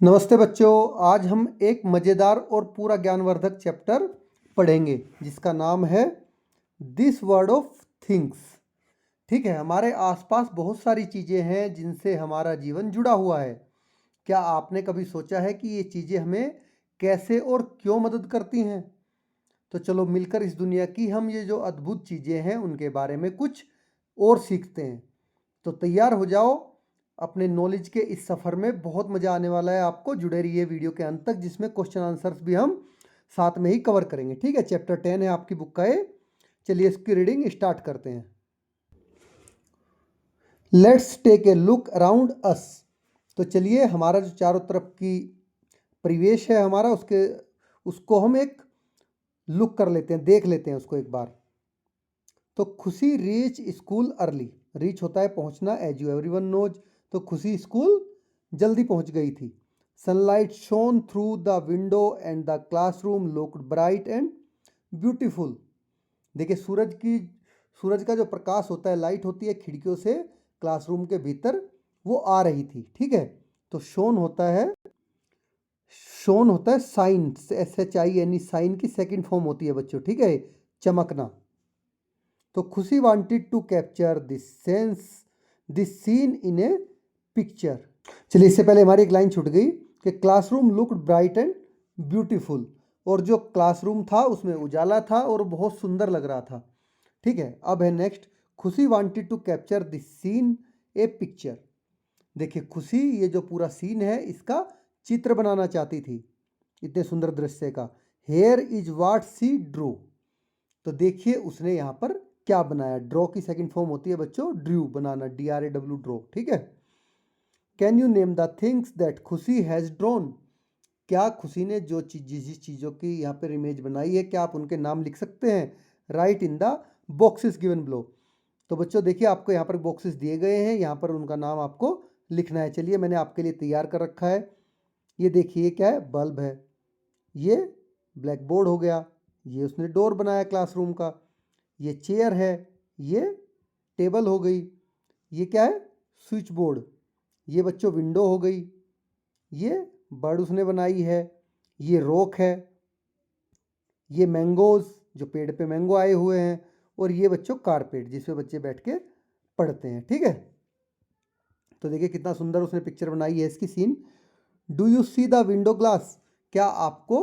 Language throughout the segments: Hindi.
नमस्ते बच्चों। आज हम एक मज़ेदार और पूरा ज्ञानवर्धक चैप्टर पढ़ेंगे जिसका नाम है दिस वर्ड ऑफ थिंग्स। ठीक है, हमारे आसपास बहुत सारी चीज़ें हैं जिनसे हमारा जीवन जुड़ा हुआ है। क्या आपने कभी सोचा है कि ये चीज़ें हमें कैसे और क्यों मदद करती हैं? तो चलो मिलकर इस दुनिया की हम ये जो अद्भुत चीज़ें हैं उनके बारे में कुछ और सीखते हैं। तो तैयार हो जाओ अपने नॉलेज के इस सफ़र में। बहुत मज़ा आने वाला है आपको। जुड़े रहिए वीडियो के अंत तक, जिसमें क्वेश्चन आंसर्स भी हम साथ में ही कवर करेंगे। ठीक है, चैप्टर 10 है आपकी बुक का ये। चलिए इसकी रीडिंग स्टार्ट करते हैं। Let's take a look around us. तो चलिए हमारा जो चारों तरफ की परिवेश है हमारा, उसको हम एक लुक कर लेते हैं, देख लेते हैं उसको एक बार। तो खुशी रीच स्कूल अर्ली। रीच होता है पहुंचना, एज यू एवरीवन नोज। तो खुशी स्कूल जल्दी पहुंच गई थी। Sunlight shown through the window and the classroom looked bright and beautiful. देखिए सूरज का जो प्रकाश होता है, लाइट होती है खिड़कियों से क्लासरूम के भीतर, वो आ रही थी। ठीक है, तो शोन होता है साइन, SHINE, साइन की सेकंड फॉर्म होती है बच्चों। ठीक है, चमकना। तो Khushi wanted to capture this scene in a picture. चलिए इससे पहले हमारी एक लाइन छूट गई कि classroom looked bright and beautiful. और जो क्लासरूम था उसमें उजाला था और बहुत सुंदर लग रहा था। ठीक है, अब है next, Khushi wanted to capture this scene a picture. देखिए खुशी ये जो पूरा सीन है इसका चित्र बनाना चाहती थी, इतने सुंदर दृश्य का। Here is what she drew. तो देखिए उसने यहाँ पर क्या बनाया। ड्रॉ की सेकंड फॉर्म होती है बच्चों ड्रू, बनाना, DRAW, ड्रॉ। ठीक है, can you name the things that खुशी हैज़ ड्रॉन। क्या खुशी ने जिस चीज़ों की यहाँ पर इमेज बनाई है, क्या आप उनके नाम लिख सकते हैं? Right in the boxes given below. तो बच्चों देखिए आपको यहाँ पर बॉक्सेस दिए गए हैं, यहाँ पर उनका नाम आपको लिखना है। चलिए मैंने आपके लिए तैयार कर रखा है। ये देखिए क्या है, बल्ब है। ये ब्लैक बोर्ड हो गया। ये उसने डोर बनाया क्लासरूम का। ये चेयर है। ये टेबल हो गई। ये क्या है, स्विच बोर्ड। ये बच्चों विंडो हो गई। ये बर्ड उसने बनाई है। ये रॉक है। ये मैंगोज, जो पेड़ पे मैंगो आए हुए हैं। और ये बच्चों कारपेट, जिस पे बच्चे बैठ के पढ़ते हैं। ठीक है, तो देखिए कितना सुंदर उसने पिक्चर बनाई है इसकी scene. Do you see the window glass. क्या आपको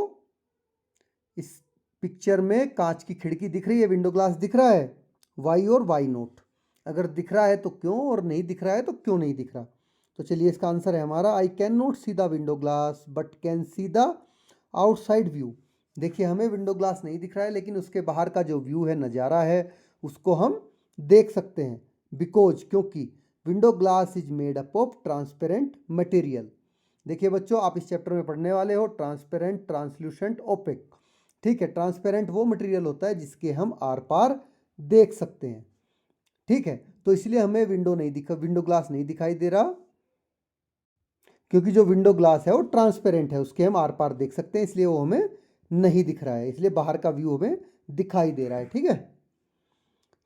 इस पिक्चर में कांच की खिड़की दिख रही है, विंडो ग्लास दिख रहा है? वाई और वाई नोट। अगर दिख रहा है तो क्यों, और नहीं दिख रहा है तो क्यों नहीं दिख रहा? तो चलिए इसका आंसर है हमारा, I can not C the window glass but can see the outside view. देखिए हमें विंडो ग्लास नहीं दिख रहा है, लेकिन उसके बाहर का जो व्यू है, नज़ारा है, उसको हम देख सकते हैं। बिकॉज, क्योंकि window glass is made up of transparent material. देखिए बच्चों आप इस चैप्टर में पढ़ने वाले हो ट्रांसपेरेंट, ट्रांसल्यूसेंट, ओपेक। ठीक है, ट्रांसपेरेंट वो मटेरियल होता है जिसके हम आर पार देख सकते हैं। ठीक है, तो इसलिए हमें विंडो ग्लास नहीं दिखाई दे रहा, क्योंकि जो विंडो ग्लास है वो ट्रांसपेरेंट है, उसके हम आर पार देख सकते हैं, इसलिए वो हमें नहीं दिख रहा है। इसलिए बाहर का व्यू हमें दिखाई दे रहा है। ठीक है,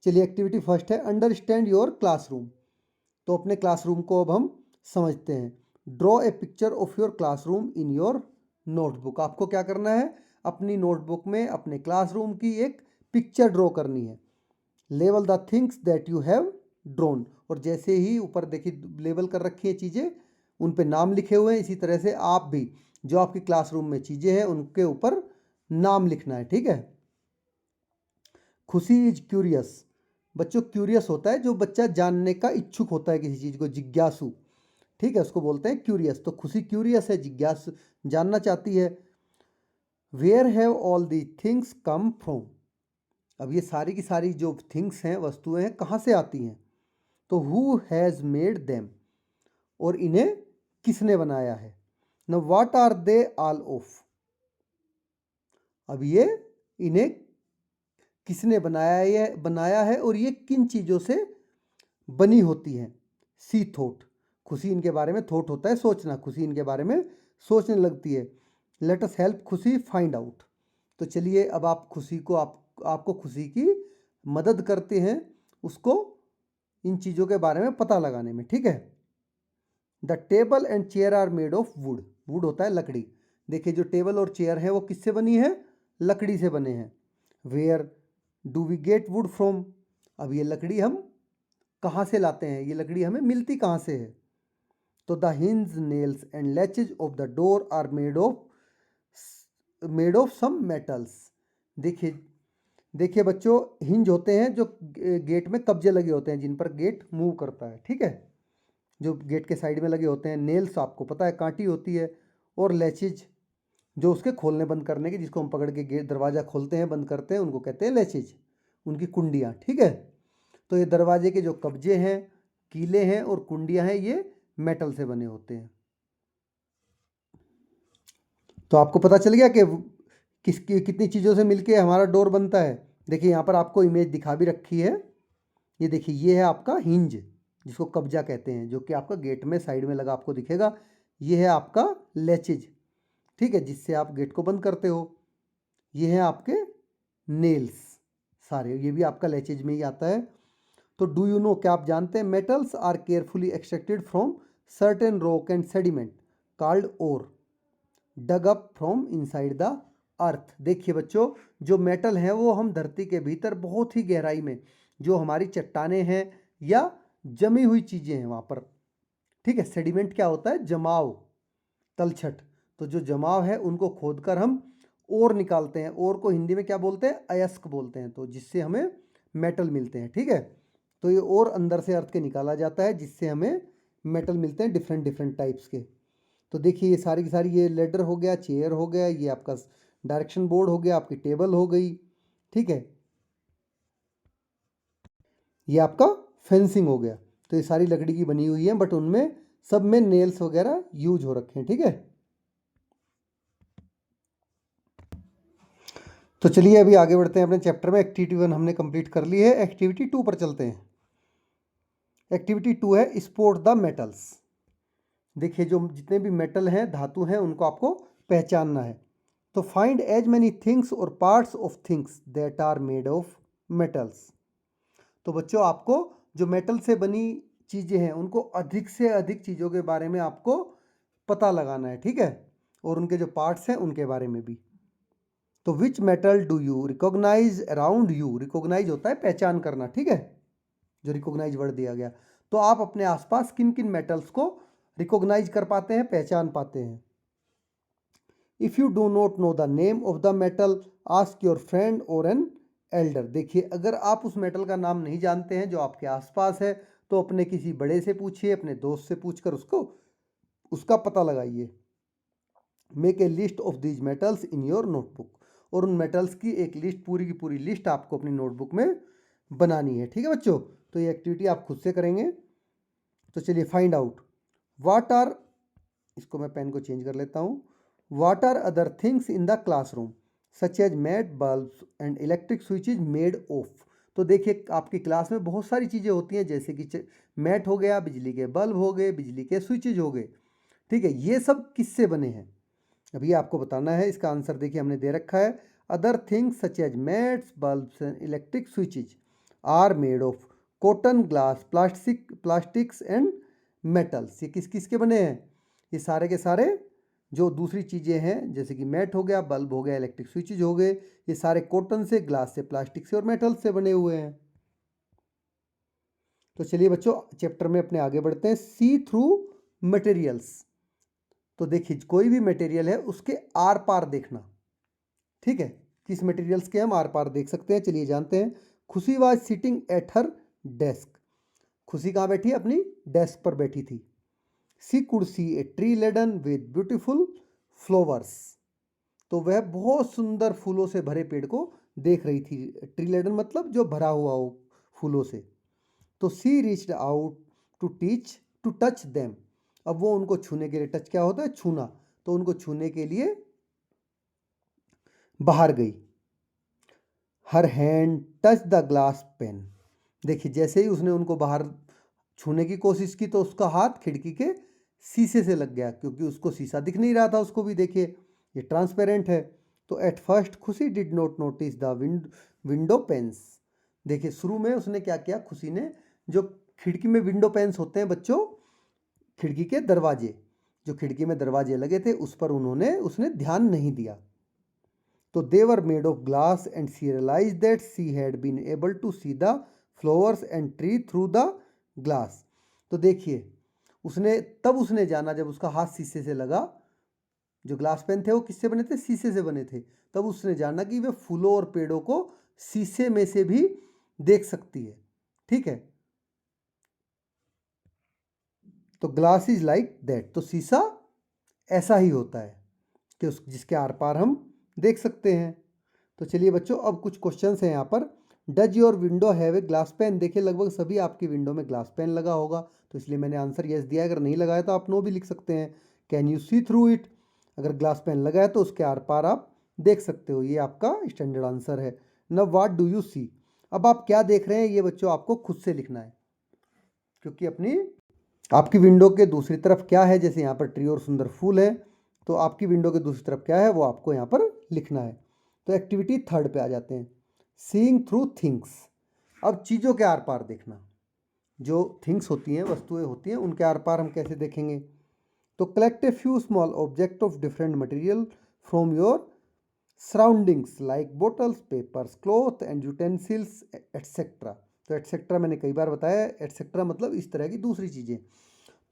चलिए एक्टिविटी फर्स्ट है अंडरस्टैंड योर क्लासरूम। तो अपने क्लासरूम को अब हम समझते हैं। Draw a picture of your classroom in your notebook. आपको क्या करना है, अपनी नोटबुक में अपने क्लासरूम की एक पिक्चर ड्रॉ करनी है। Level the things that you have drawn. और जैसे ही ऊपर देखिए लेबल कर रखी है चीज़ें, उन पे नाम लिखे हुए हैं, इसी तरह से आप भी जो आपकी क्लासरूम में चीज़ें हैं उनके ऊपर नाम लिखना है। ठीक है, खुशी इज क्यूरियस। बच्चों क्यूरियस होता है जो बच्चा जानने का इच्छुक होता है किसी चीज़ को, जिज्ञासु। ठीक है, उसको बोलते हैं क्यूरियस। तो खुशी क्यूरियस है, जिज्ञासु, जानना चाहती है। Where have all the things come from. अब ये सारी की सारी जो थिंग्स हैं, वस्तुएं हैं, कहाँ से आती हैं? तो हु हैज़ मेड देम। और इन्हें किसने बनाया है? न what are they all of. अब ये इन्हें किसने बनाया है और ये किन चीज़ों से बनी होती हैं? सी थॉट। खुशी इनके बारे में, थॉट होता है सोचना, खुशी इनके बारे में सोचने लगती है। लेट अस हेल्प खुशी फाइंड आउट। तो चलिए अब आप खुशी को आपको खुशी की मदद करते हैं उसको इन चीज़ों के बारे में पता लगाने में। ठीक है, the table and chair are made of wood. Wood होता है लकड़ी। देखिए जो टेबल और चेयर है वो किससे बनी है, लकड़ी से बने हैं। Where do we get wood from, अब ये लकड़ी हम कहाँ से लाते हैं, ये लकड़ी हमें मिलती कहाँ से है। तो the hinge nails and latches of the door are made of some metals. देखिए देखिए बच्चों, हिंज होते हैं जो गेट में कब्जे लगे होते हैं, जिन पर गेट मूव करता है, ठीक है, जो गेट के साइड में लगे होते हैं। नेल्स आपको पता है कांटी होती है, और लैचेज जो उसके खोलने बंद करने की, जिसको हम पकड़ के गेट दरवाज़ा खोलते हैं बंद करते हैं, उनको कहते हैं लैचेज, उनकी कुंडियाँ, ठीक है। तो ये दरवाजे के जो कब्जे हैं, कीले हैं और कुंडियाँ हैं, ये मेटल से बने होते हैं। तो आपको पता चल गया कि किसकी कितनी चीज़ों से मिलके हमारा डोर बनता है। देखिए यहाँ पर आपको इमेज दिखा भी रखी है, ये देखिए ये है आपका हिंज, जिसको कब्जा कहते हैं, जो कि आपका गेट में साइड में लगा आपको दिखेगा। ये है आपका लैचेज, ठीक है, जिससे आप गेट को बंद करते हो। ये है आपके नेल्स सारे, ये भी आपका लैचेज में ही आता है। तो डू यू नो, क्या आप जानते हैं, metals are carefully extracted from certain rock and sediment called ore dug up from inside the earth. देखिए बच्चों, जो मेटल हैं वो हम धरती के भीतर बहुत ही गहराई में, जो हमारी चट्टाने हैं या जमी हुई चीज़ें हैं वहाँ पर, ठीक है, सेडिमेंट क्या होता है, जमाव, तलछट, तो जो जमाव है उनको खोदकर हम ओर निकालते हैं। ओर को हिंदी में क्या बोलते हैं, अयस्क बोलते हैं, तो जिससे हमें मेटल मिलते हैं, ठीक है। तो ये और अंदर से अर्थ के निकाला जाता है, जिससे हमें मेटल मिलते हैं डिफरेंट डिफरेंट टाइप्स के। तो देखिए ये सारी की सारी, ये लेडर हो गया, चेयर हो गया, ये आपका डायरेक्शन बोर्ड हो गया, आपकी टेबल हो गई, ठीक है, ये आपका फेंसिंग हो गया। तो ये सारी लकड़ी की बनी हुई है, बट उनमें सब में नेल्स वगैरह यूज हो रखे हैं, ठीक है। तो चलिए अभी आगे बढ़ते हैं अपने चैप्टर में। एक्टिविटी 1 हमने कंप्लीट कर ली है, एक्टिविटी 2 पर चलते हैं। एक्टिविटी 2 है स्पॉट द मेटल्स। देखिए जो जितने भी मेटल हैं, धातु हैं, उनको आपको पहचानना है। तो फाइंड एज मैनी थिंग्स और parts of things that are made of metals. तो बच्चों आपको जो मेटल से बनी चीज़ें हैं, उनको अधिक से अधिक चीज़ों के बारे में आपको पता लगाना है, ठीक है, और उनके जो पार्ट्स हैं उनके बारे में भी। तो which metal do you recognise around you, recognise होता है पहचान करना, ठीक है, जो रिकॉग्नाइज वर्ड दिया गया। तो आप अपने आसपास किन किन मेटल्स को रिकॉग्नाइज कर पाते हैं, पहचान पाते हैं। If you do not know the name of the metal, ask your friend और एन एल्डर। देखिए अगर आप उस मेटल का नाम नहीं जानते हैं जो आपके आसपास है, तो अपने किसी बड़े से पूछिए, अपने दोस्त से पूछकर उसका पता लगाइए। Make a list of these metals in your notebook, और उन मेटल्स की एक लिस्ट, पूरी की पूरी लिस्ट आपको अपनी नोटबुक में बनानी है, ठीक है बच्चों। तो ये एक्टिविटी आप खुद से करेंगे। तो चलिए फाइंड आउट व्हाट आर, इसको मैं पेन को चेंज कर लेता हूँ। What are other things in the classroom such as mat, bulb and electric switch is made of. तो देखिए आपकी क्लास में बहुत सारी चीज़ें होती हैं, जैसे कि मैट हो गया, बिजली के बल्ब हो गए, बिजली के स्विचेज हो गए, ठीक है, ये सब किससे बने हैं, अभी आपको बताना है। इसका आंसर देखिए हमने दे रखा है, other things such as mats, bulbs and electric switches are made of cotton, glass, plastics and metals. ये किस किस के बने हैं, ये सारे के सारे जो दूसरी चीज़ें हैं, जैसे कि मैट हो गया, बल्ब हो गया, इलेक्ट्रिक स्विचेज हो गए, ये सारे कॉटन से, ग्लास से, प्लास्टिक से और मेटल से बने हुए हैं। तो चलिए बच्चों चैप्टर में अपने आगे बढ़ते हैं। सी थ्रू मटेरियल्स। तो देखिए कोई भी मटेरियल है उसके आर पार देखना, ठीक है, किस मटेरियल्स के हम आर पार देख सकते हैं, चलिए जानते हैं। Khushi was sitting at her desk. Khushi कहाँ बैठी है, अपनी डेस्क पर बैठी थी। She could see a tree laden with beautiful flowers. तो वह बहुत सुंदर फूलों से भरे पेड़ को देख रही थी। ट्री लेडन मतलब जो भरा हुआ हो फूलों से। तो she reached out to touch them. अब वो उनको छूने के लिए, टच क्या होता है, छूना, तो उनको छूने के लिए बाहर गई। Her hand touch the glass pen. देखिए जैसे ही उसने उनको बाहर छूने की कोशिश की, तो उसका हाथ खिड़की के शीशे से लग गया, क्योंकि उसको शीशा दिख नहीं रहा था, उसको भी देखिए ये ट्रांसपेरेंट है। तो एट फर्स्ट खुशी did not notice the window panes. देखिए शुरू में उसने क्या किया, खुशी ने, जो खिड़की में विंडो पेन्स होते हैं बच्चों, खिड़की के दरवाजे, जो खिड़की में दरवाजे लगे थे उस पर उसने ध्यान नहीं दिया। तो they were made of glass and she realise that she had been able to see the flowers and tree through the glass. तो देखिए उसने जाना, जब उसका हाथ शीशे से लगा, जो ग्लास पेन थे वो किससे बने थे? शीशे से बने थे। तब उसने जाना कि वे फूलों और पेड़ों को शीशे में से भी देख सकती है। ठीक है, तो ग्लास इज लाइक दैट, तो शीशा ऐसा ही होता है कि जिसके आर पार हम देख सकते हैं। तो चलिए बच्चों, अब कुछ क्वेश्चंस हैं यहाँ पर। Does your window have a glass pen? देखिए लगभग सभी आपकी विंडो में ग्लास पेन लगा होगा, तो इसलिए मैंने आंसर यस दिया है। अगर नहीं लगाया तो आप नो भी लिख सकते हैं। Can you see through it? अगर ग्लास पेन लगा है तो उसके आर पार आप देख सकते हो, ये आपका स्टैंडर्ड आंसर है। नाउ व्हाट डू यू सी? अब आप क्या देख रहे हैं ये बच्चों आपको खुद से लिखना है, क्योंकि आपकी विंडो के दूसरी तरफ क्या है, जैसे यहाँ पर ट्री और सुंदर फूल है, तो आपकी विंडो के दूसरी तरफ क्या है वो आपको यहाँ पर लिखना है। तो एक्टिविटी 3 पे आ जाते हैं, सीइंग थ्रू थिंग्स। अब चीज़ों के आर पार देखना, जो थिंग्स होती हैं, वस्तुएं होती हैं, उनके आर पार हम कैसे देखेंगे? तो collect a few small object of different material from your surroundings like bottles, papers, cloth and utensils etcetera. तो एट्सेट्रा मैंने कई बार बताया, एट्सेट्रा मतलब इस तरह की दूसरी चीज़ें।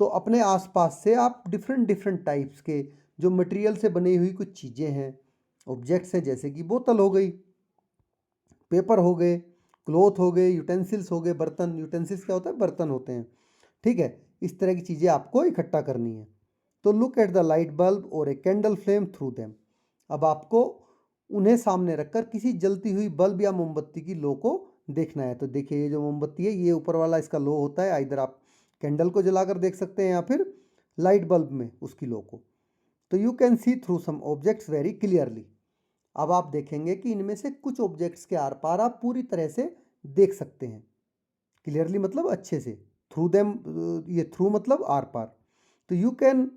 तो अपने आसपास से आप डिफरेंट डिफरेंट टाइप्स के जो मटेरियल से बनी हुई कुछ चीज़ें हैं, ऑब्जेक्ट्स हैं, जैसे कि बोतल हो गई, पेपर हो गए, क्लॉथ हो गए, यूटेंसिल्स हो गए, बर्तन। यूटेंसिल्स क्या होता है? बर्तन होते हैं। ठीक है, इस तरह की चीज़ें आपको इकट्ठा करनी है। तो look at the light bulb और a candle flame through them. अब आपको उन्हें सामने रखकर किसी जलती हुई बल्ब या मोमबत्ती की लो को देखना है। तो देखिए ये जो मोमबत्ती है, ये ऊपर वाला इसका लो होता है, इधर आप कैंडल को जलाकर देख सकते हैं या फिर लाइट बल्ब में उसकी लो को। तो you can see through some objects very clearly. अब आप देखेंगे कि इनमें से कुछ ऑब्जेक्ट्स के आर पार आप पूरी तरह से देख सकते हैं। क्लियरली मतलब अच्छे से, थ्रू देम, ये थ्रू मतलब आर पार। तो you can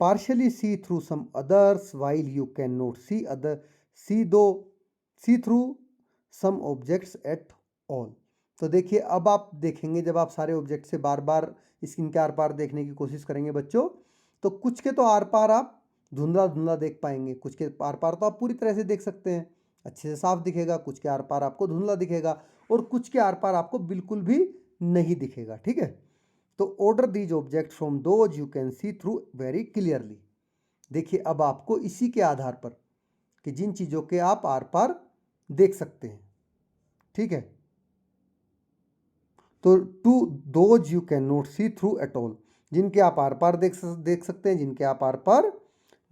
partially see through some others while you cannot see through some objects at all। तो देखिए अब आप देखेंगे, जब आप सारे ऑब्जेक्ट से बार बार इनके आर पार देखने की कोशिश करेंगे बच्चों, तो कुछ के तो आर पार आप धुंधला धुंधला देख पाएंगे, कुछ के आर पार तो आप पूरी तरह से देख सकते हैं, अच्छे से साफ दिखेगा, कुछ के आर पार आपको धुंधला दिखेगा, और कुछ के आर पार आपको बिल्कुल भी नहीं दिखेगा। ठीक है, तो order these object from those you can see through very clearly. देखिए अब आपको इसी के आधार पर कि जिन चीज़ों के आप आर पार देख सकते हैं, ठीक है, तो to those you can not see through at all, जिनके आप आर पार देख सकते हैं, जिनके आप आर पार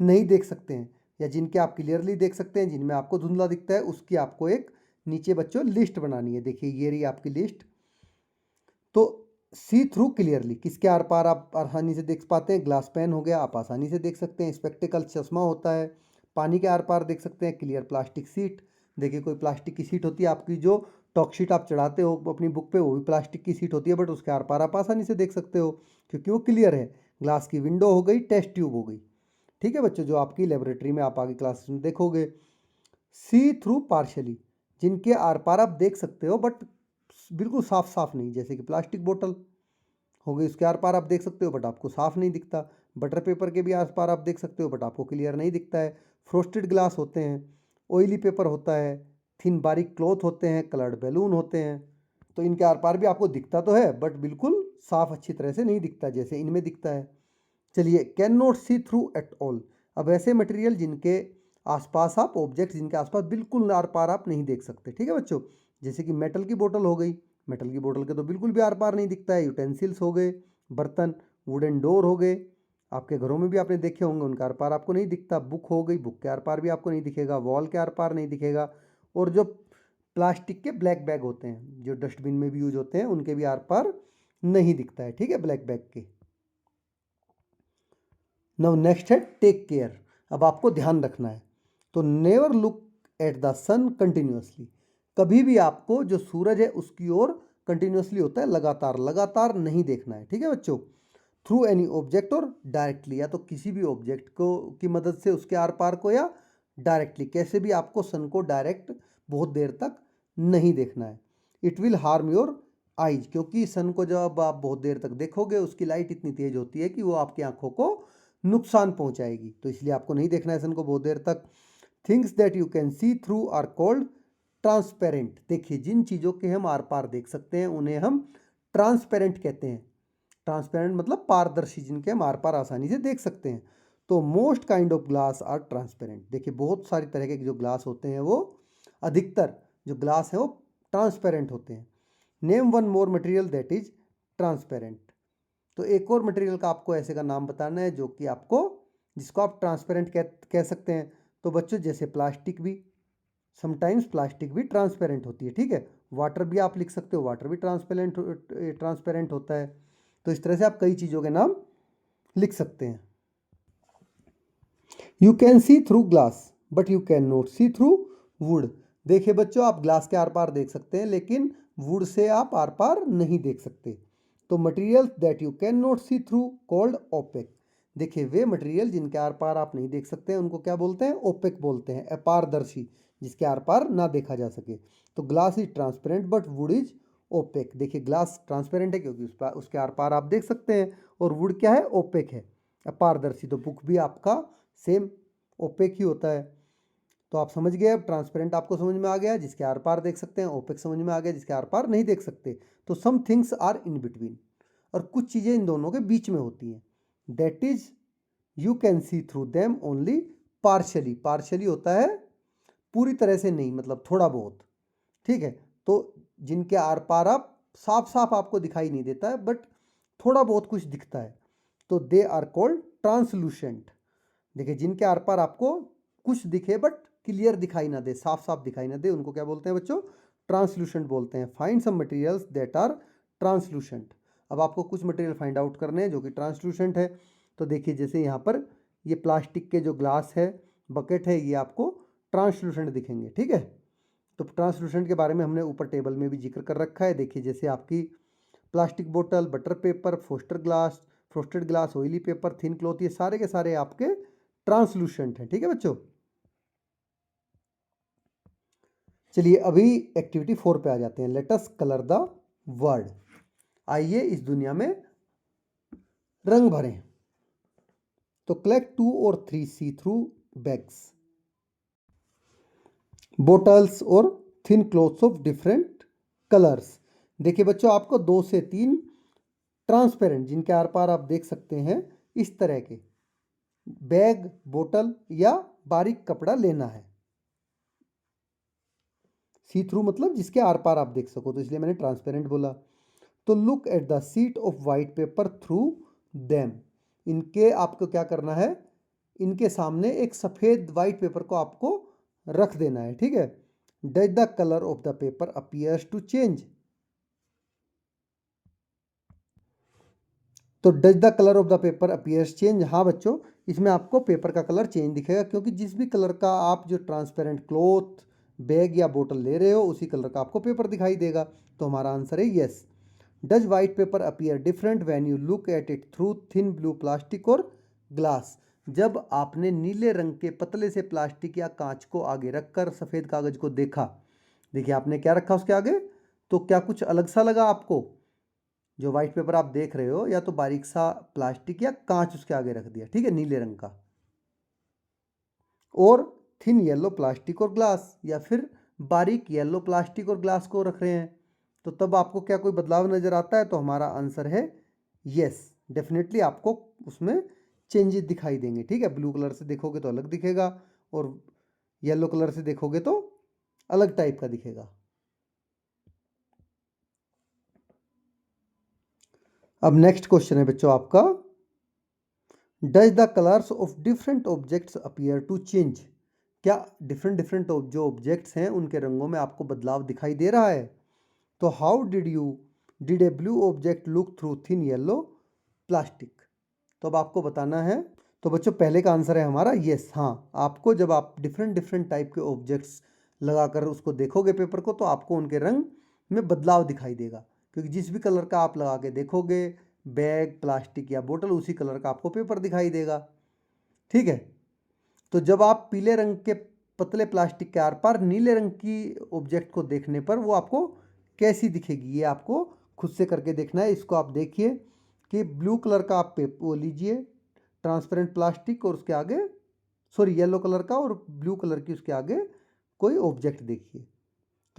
नहीं देख सकते हैं, या जिनके आप क्लियरली देख सकते हैं, जिनमें आपको धुंधला दिखता है, उसकी आपको एक नीचे बच्चों लिस्ट बनानी है। देखिए ये रही आपकी लिस्ट। तो सी थ्रू क्लियरली, किसके आर पार आप आसानी से देख पाते हैं? ग्लास पेन हो गया, आप आसानी से देख सकते हैं। स्पेक्टिकल चश्मा होता है, पानी के आर पार देख सकते हैं। क्लियर प्लास्टिक सीट, देखिए कोई प्लास्टिक की सीट होती है आपकी, जो टॉक शीट आप चढ़ाते हो अपनी बुक पे, वो भी प्लास्टिक की सीट होती है, बट उसके आर पार आप आसानी से देख सकते हो क्योंकि वो क्लियर है। ग्लास की विंडो हो गई, टेस्ट ट्यूब हो गई। ठीक है बच्चों, जो आपकी लेबोरेटरी में आप आगे क्लासेस में देखोगे। सी थ्रू पार्शली, जिनके आर पार आप देख सकते हो बट बिल्कुल साफ साफ नहीं, जैसे कि प्लास्टिक बोतल हो गई, उसके आर पार आप देख सकते हो बट आपको साफ नहीं दिखता। बटर पेपर के भी आर पार आप देख सकते हो बट आपको क्लियर नहीं दिखता है। फ्रोस्टेड ग्लास होते हैं, ऑयली पेपर होता है, थिन बारीक क्लॉथ होते हैं, कलर्ड बैलून होते हैं। तो इनके आर पार भी आपको दिखता तो है बट बिल्कुल साफ अच्छी तरह से नहीं दिखता जैसे इनमें दिखता है। चलिए, can not see through at all. अब ऐसे मटेरियल जिनके आसपास आप ऑब्जेक्ट, जिनके आसपास बिल्कुल आर पार आप नहीं देख सकते। ठीक है बच्चों, जैसे कि मेटल की बोतल हो गई, मेटल की बोतल के तो बिल्कुल भी आर पार नहीं दिखता है। यूटेंसिल्स हो गए, बर्तन, वुडन डोर हो गए, आपके घरों में भी आपने देखे होंगे, उनका आर पार आपको नहीं दिखता। बुक हो गई, बुक के आर पार भी आपको नहीं दिखेगा, वॉल के आर पार नहीं दिखेगा। और जो प्लास्टिक के ब्लैक बैग होते हैं, जो डस्टबिन में भी यूज होते हैं, उनके भी आर पार नहीं दिखता है। ठीक है, ब्लैक बैग के। नाउ नेक्स्ट है टेक केयर। अब आपको ध्यान रखना है। तो never look at the sun continuously, कभी भी आपको जो सूरज है उसकी ओर कंटिन्यूसली होता है, लगातार लगातार नहीं देखना है। ठीक है बच्चों, थ्रू एनी ऑब्जेक्ट और डायरेक्टली, या तो किसी भी ऑब्जेक्ट को की मदद से उसके आर पार को, या डायरेक्टली, कैसे भी आपको सन को डायरेक्ट बहुत देर तक नहीं देखना है। It will harm your eyes, क्योंकि सन को जब आप बहुत देर तक देखोगे उसकी लाइट इतनी तेज होती है कि वो आपकी आंखों को नुकसान पहुंचाएगी, तो इसलिए आपको नहीं देखना है सन को बहुत देर तक। Things that you can see through are called transparent. देखिए जिन चीज़ों के हम आर पार देख सकते हैं उन्हें हम ट्रांसपेरेंट कहते हैं। ट्रांसपेरेंट मतलब पारदर्शी, जिनके हम आर पार आसानी से देख सकते हैं। तो most kind of glass are transparent. देखिए बहुत सारी तरह के जो ग्लास होते हैं वो, अधिकतर जो ग्लास हैं वो ट्रांसपेरेंट होते हैं। Name one more material that is transparent. तो एक और मटेरियल का आपको ऐसे का नाम बताना है जो कि आपको, जिसको आप ट्रांसपेरेंट कह सकते हैं। तो बच्चों जैसे प्लास्टिक भी, समटाइम्स प्लास्टिक भी ट्रांसपेरेंट होती है, ठीक है। वाटर भी आप लिख सकते हो, वाटर भी ट्रांसपेरेंट होता है। तो इस तरह से आप कई चीज़ों के नाम लिख सकते हैं। You can see through glass but you can not see through wood. देखिए बच्चों आप ग्लास के आर पार देख सकते हैं लेकिन वुड से आप आर पार नहीं देख सकते। तो material that you can not see through called opaque. देखिए वे मटेरियल जिनके आर पार आप नहीं देख सकते हैं उनको क्या बोलते हैं? ओपेक बोलते हैं, अपारदर्शी, जिसके आर पार ना देखा जा सके। तो glass is transparent but wood is opaque. देखिए ग्लास ट्रांसपेरेंट है क्योंकि उसके आर पार आप देख सकते हैं, और वुड क्या है? ओपेक है, अपारदर्शी। तो बुक भी आपका सेम ओपेक ही होता है। तो आप समझ गए, अब ट्रांसपेरेंट आपको समझ में आ गया जिसके आर पार देख सकते हैं, ओपेक समझ में आ गया जिसके आर पार नहीं देख सकते। तो some things are in between, और कुछ चीज़ें इन दोनों के बीच में होती हैं। That is you can see through them only partially. Partially होता है पूरी तरह से नहीं, मतलब थोड़ा बहुत, ठीक है। तो जिनके आर पार आप साफ साफ आपको दिखाई नहीं देता है बट थोड़ा बहुत कुछ दिखता है, तो दे आर कॉल्ड ट्रांसलूसेंट। देखिए जिनके आर पार आपको कुछ दिखे बट क्लियर दिखाई ना दे, साफ साफ दिखाई ना दे, उनको क्या बोलते हैं बच्चों? ट्रांसलूसेंट बोलते हैं। Find some materials that are translucent. अब आपको कुछ मटेरियल फाइंड आउट करने हैं जो कि ट्रांसलूसेंट है। तो देखिए जैसे यहाँ पर ये प्लास्टिक के जो ग्लास है, बकेट है, ये आपको ट्रांसलूसेंट दिखेंगे, ठीक है। तो ट्रांसलूसेंट के बारे में हमने ऊपर टेबल में भी जिक्र कर रखा है। देखिए जैसे आपकी प्लास्टिक बोतल, butter paper, frosted glass, oily paper, thin cloth, ये सारे के सारे आपके ट्रांसलूसेंट है, ठीक है बच्चों। चलिए अभी एक्टिविटी 4 पे आ जाते हैं। Let us colour the world. आइए इस दुनिया में रंग भरें। तो कलेक्ट 2 और 3 सी थ्रू बैग्स, बोटल्स और thin clothes of different colours. देखिए बच्चों आपको 2 से 3 ट्रांसपेरेंट, जिनके आर पार आप देख सकते हैं, इस तरह के बैग, बोतल या बारीक कपड़ा लेना है। सी थ्रू मतलब जिसके आर पार आप देख सको, तो इसलिए मैंने ट्रांसपेरेंट बोला। तो look at the seat of white paper through them. इनके आपको क्या करना है? इनके सामने एक सफ़ेद वाइट पेपर को आपको रख देना है, ठीक है। Does the colour of the paper appears to change. तो does the colour of the paper appears change. हाँ बच्चों, इसमें आपको पेपर का कलर चेंज दिखेगा, क्योंकि जिस भी कलर का आप जो ट्रांसपेरेंट क्लॉथ, बैग या बोतल ले रहे हो उसी कलर का आपको पेपर दिखाई देगा। तो हमारा आंसर है yes. Does white paper appear different when you look at it through thin blue plastic और ग्लास। जब आपने नीले रंग के पतले से प्लास्टिक या कांच को आगे रखकर सफ़ेद कागज को देखा, देखिए आपने क्या रखा उसके आगे, तो क्या कुछ अलग सा लगा आपको? जो वाइट पेपर आप देख रहे हो, या तो बारीक सा प्लास्टिक या कांच उसके आगे रख दिया, ठीक है, नीले रंग का, और थिन येलो प्लास्टिक और ग्लास, या फिर बारीक येलो प्लास्टिक और ग्लास को रख रहे हैं, तो तब आपको क्या कोई बदलाव नज़र आता है? तो हमारा आंसर है यस। डेफिनेटली आपको उसमें चेंजेस दिखाई देंगे, ठीक है। ब्लू कलर से देखोगे तो अलग दिखेगा, और येलो कलर से देखोगे तो अलग टाइप का दिखेगा। अब नेक्स्ट क्वेश्चन है बच्चों आपका, does the colours of different objects appear to change. क्या डिफरेंट जो ऑब्जेक्ट्स हैं उनके रंगों में आपको बदलाव दिखाई दे रहा है? तो how did a blue object look through thin yellow plastic. तो अब आपको बताना है। तो बच्चों पहले का आंसर है हमारा यस। हाँ, आपको जब आप डिफरेंट टाइप के ऑब्जेक्ट्स लगाकर उसको देखोगे पेपर को, तो आपको उनके रंग में बदलाव दिखाई देगा, क्योंकि जिस भी कलर का आप लगा के देखोगे, बैग, प्लास्टिक या बोतल, उसी कलर का आपको पेपर दिखाई देगा, ठीक है। तो जब आप पीले रंग के पतले प्लास्टिक के आर पार नीले रंग की ऑब्जेक्ट को देखने पर वो आपको कैसी दिखेगी, ये आपको खुद से करके देखना है। इसको आप देखिए कि ब्लू कलर का आप वो लीजिए ट्रांसपेरेंट प्लास्टिक और उसके आगे येलो कलर का और ब्लू कलर की उसके आगे कोई ऑब्जेक्ट देखिए।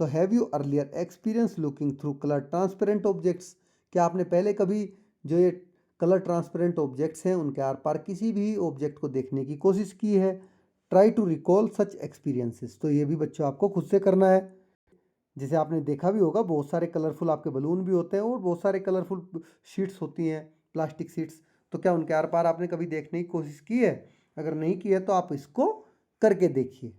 तो have you earlier experience looking through colour transparent objects, क्या आपने पहले कभी जो ये कलर ट्रांसपेरेंट ऑब्जेक्ट्स हैं उनके आर पार किसी भी ऑब्जेक्ट को देखने की कोशिश की है? Try to recall such experiences. तो ये भी बच्चों आपको खुद से करना है। जैसे आपने देखा भी होगा बहुत सारे कलरफुल आपके बलून भी होते हैं और बहुत सारे कलरफुल शीट्स होती हैं, प्लास्टिक शीट्स। तो क्या उनके आर पार आपने कभी देखने की कोशिश की है? अगर नहीं की है तो आप इसको करके देखिए।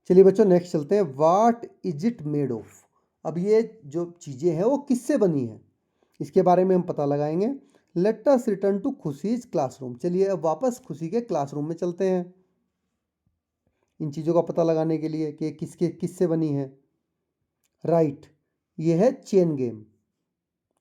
चलिए बच्चों नेक्स्ट चलते हैं। What is it made of. अब ये जो चीज़ें हैं वो किससे बनी है इसके बारे में हम पता लगाएंगे। Let us return to Khushi's classroom. चलिए अब वापस खुशी के क्लासरूम में चलते हैं इन चीज़ों का पता लगाने के लिए कि किससे बनी है। राइट, ये है चेन गेम।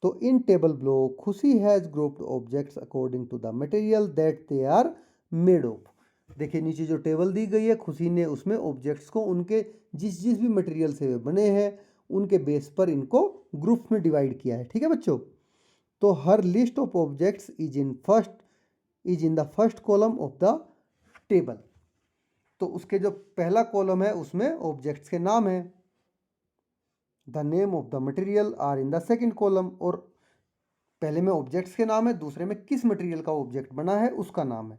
तो in table below Khushi has grouped objects according to the material that they are made of. देखिए नीचे जो टेबल दी गई है खुशी ने उसमें ऑब्जेक्ट्स को उनके जिस जिस भी मटेरियल से वे बने हैं उनके बेस पर इनको ग्रुप में डिवाइड किया है। ठीक है बच्चों। तो हर list of objects is in the first column of the table. तो उसके जो पहला कॉलम है उसमें ऑब्जेक्ट्स के नाम है। The name of the material are in the second column. और पहले में ऑब्जेक्ट्स के नाम है, दूसरे में किस मटेरियल का ऑब्जेक्ट बना है उसका नाम है।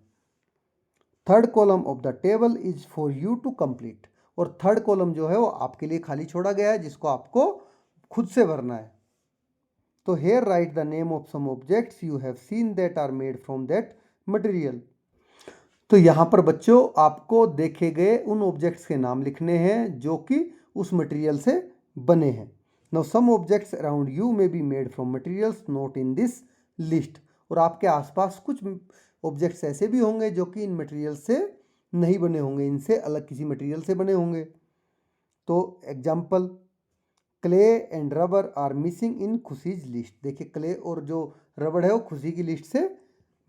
Third column of the table is for you to complete. और थर्ड कॉलम जो है वो आपके लिए खाली छोड़ा गया है जिसको आपको खुद से भरना है। तो here write the name of some objects you have seen that are made from that material. तो यहाँ पर बच्चों आपको देखे गए उन ऑब्जेक्ट्स के नाम लिखने हैं जो कि उस मटेरियल से बने हैं। Now some objects around you may be made from materials not in this list. और आपके आसपास कुछ ऑब्जेक्ट्स ऐसे भी होंगे जो कि इन मटेरियल से नहीं बने होंगे, इनसे अलग किसी मटेरियल से बने होंगे। तो example, clay and rubber are missing in Khushi's list. देखिए क्ले और जो रबड़ है वो खुशी की लिस्ट से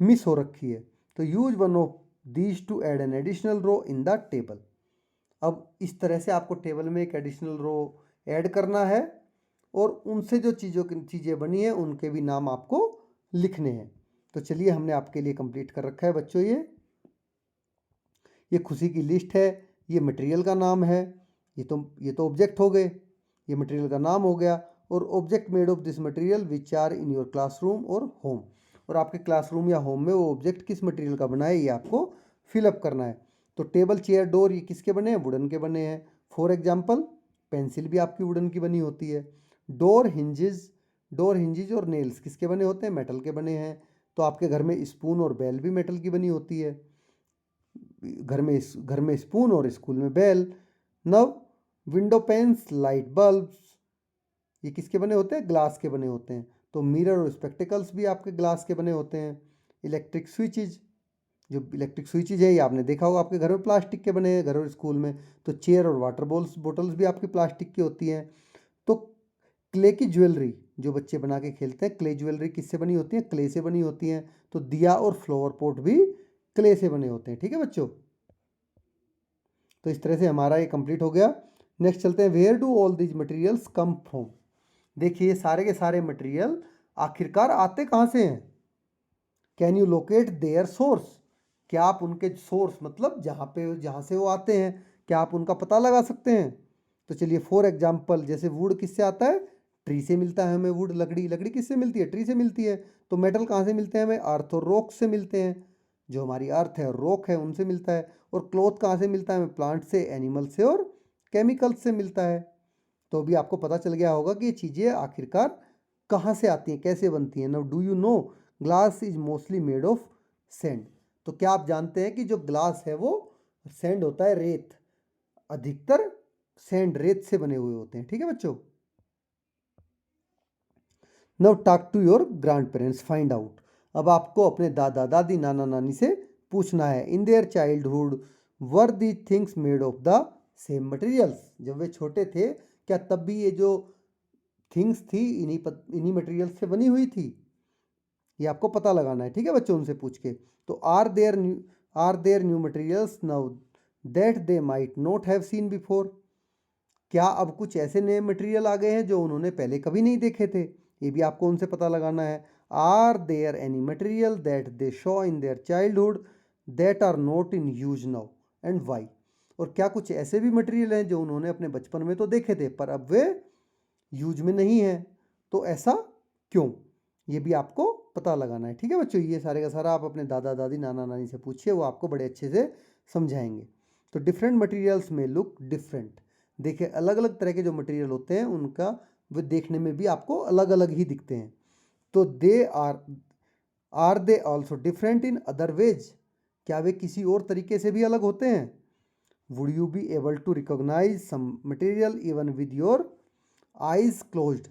मिस हो रखी है। तो use one of these to add an additional row in the table. अब इस तरह से आपको टेबल में एक एडिशनल रो ऐड करना है और उनसे जो चीज़ें बनी हैं उनके भी नाम आपको लिखने हैं। तो चलिए हमने आपके लिए कंप्लीट कर रखा है बच्चों। ये खुशी की लिस्ट है, ये मटेरियल का नाम है, ये तो ऑब्जेक्ट हो गए, ये मटेरियल का नाम हो गया। और object made of this material which are in your classroom और होम। और आपके क्लासरूम या होम में वो ऑब्जेक्ट किस मटेरियल का बना है ये आपको फिलअप करना है। तो टेबल चेयर डोर ये किसके बने हैं? वुडन के बने हैं। फॉर एग्जाम्पल पेंसिल भी आपकी वुडन की बनी होती है। डोर हिंजेज और नेल्स किसके बने होते हैं? मेटल के बने हैं। तो आपके घर में स्पून और बेल भी मेटल की बनी होती है। घर में स्पून और स्कूल में बेल। नव विंडो पेन्स, लाइट बल्ब्स ये किसके बने होते हैं? ग्लास के बने होते हैं। तो मिरर और स्पेक्टिकल्स भी आपके ग्लास के बने होते हैं। इलेक्ट्रिक स्विचेज, जो इलेक्ट्रिक स्विचेज है ये आपने देखा होगा आपके घर में प्लास्टिक के बने हैं, घर और स्कूल में। तो चेयर और वाटर बोटल्स भी आपकी प्लास्टिक की होती हैं। तो क्ले की ज्वेलरी जो बच्चे बना के खेलते हैं, क्ले ज्वेलरी किससे बनी होती है? क्ले से बनी होती हैं। तो दिया और फ्लावर पॉट भी क्ले से बने होते हैं। ठीक है बच्चों। तो इस तरह से हमारा ये कंप्लीट हो गया। नेक्स्ट चलते हैं, where do all these materials come from. देखिए सारे के सारे मटेरियल आखिरकार आते कहाँ से हैं? Can you locate their source. क्या आप उनके सोर्स मतलब जहाँ से वो आते हैं क्या आप उनका पता लगा सकते हैं? तो चलिए फॉर एग्जाम्पल जैसे वुड किससे आता है? ट्री से मिलता है हमें वुड। लकड़ी किससे मिलती है? ट्री से मिलती है। तो मेटल कहाँ से मिलते हैं हमें? अर्थ और रॉक से मिलते हैं। जो हमारी अर्थ है और रॉक है उनसे मिलता है। और क्लॉथ कहाँ से मिलता है हमें? प्लांट से, एनिमल से और केमिकल्स से मिलता है। तो अभी आपको पता चल गया होगा कि ये चीज़ें आखिरकार कहाँ से आती हैं, कैसे बनती हैं। Now do you know glass is mostly made of sand. तो क्या आप जानते हैं कि जो ग्लास है वो सैंड होता है, रेत। अधिकतर सैंड रेत से बने हुए होते हैं। ठीक है बच्चों। Now talk to your grand parents, find out. अब आपको अपने दादा दादी नाना नानी से पूछना है, इन their childhood were the things made of the same materials. जब वे छोटे थे क्या तब भी ये जो थिंग्स थी इन्हीं मटेरियल्स से बनी हुई थी? ये आपको पता लगाना है। ठीक है बच्चों, उनसे पूछ के। तो are there new materials now that they might not have seen before. क्या अब कुछ ऐसे नए मटेरियल आ गए हैं जो उन्होंने पहले कभी नहीं देखे थे, ये भी आपको उनसे पता लगाना है। Are there any material that they show in their childhood that are not in use now and why. और क्या कुछ ऐसे भी मटेरियल हैं जो उन्होंने अपने बचपन में तो देखे थे पर अब वे यूज में नहीं है, तो ऐसा क्यों, ये भी आपको पता लगाना है। ठीक है बच्चों, ये सारे का सारा आप अपने दादा दादी नाना नानी से पूछिए, वो आपको बड़े अच्छे से समझाएंगे। तो डिफरेंट मटेरियल्स में लुक डिफरेंट, देखिए अलग अलग तरह के जो मटेरियल होते हैं उनका वे देखने में भी आपको अलग अलग ही दिखते हैं। तो they are they also different in other ways, क्या वे किसी और तरीके से भी अलग होते हैं। Would you be able to recognise some material even with your eyes closed,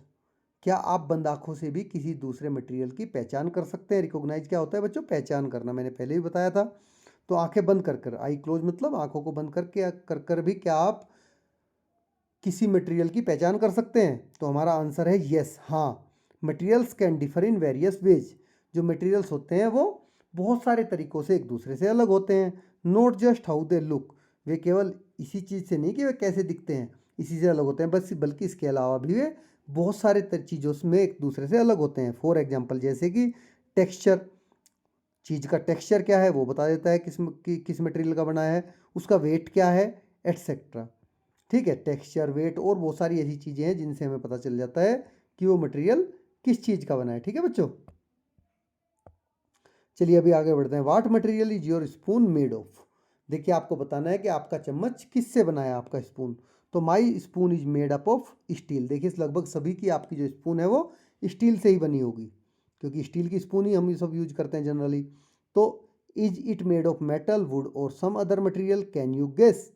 क्या आप बंद आंखों से भी किसी दूसरे मटेरियल की पहचान कर सकते हैं। रिकॉग्नाइज क्या होता है बच्चों, पहचान करना, मैंने पहले भी बताया था। तो आंखें बंद कर कर, आई क्लोज मतलब आंखों को बंद करके कर भी क्या आप किसी मटेरियल की पहचान कर सकते हैं। तो हमारा आंसर है यस, हाँ। Materials can differ in various ways, जो मटेरियल्स होते हैं वो बहुत सारे तरीक़ों से एक दूसरे से अलग होते हैं। Not just how they look, वे केवल इसी चीज़ से नहीं कि वे कैसे दिखते हैं इसी से अलग होते हैं, बस बल्कि इसके अलावा भी वे बहुत सारे चीज़ों में एक दूसरे से अलग होते हैं। फॉर एग्जांपल जैसे कि टेक्सचर, चीज़ का टेक्सचर क्या है वो बता देता है किस मटेरियल का बना है, उसका वेट क्या है, एटसेट्रा। ठीक है, टेक्सचर, वेट और बहुत सारी ऐसी चीज़ें हैं जिनसे हमें पता चल जाता है कि वो मटेरियल किस चीज़ का बना है। ठीक है बच्चों, चलिए अभी आगे बढ़ते हैं। What material is your spoon made of, देखिए आपको बताना है कि आपका चम्मच किससे बना है आपका स्पून। तो my spoon is made up of steel, देखिए लगभग सभी की आपकी जो स्पून है वो स्टील से ही बनी होगी, क्योंकि स्टील की स्पून ही हम ये सब यूज करते हैं जनरली। तो is it made of metal, wood और some other material, can you guess.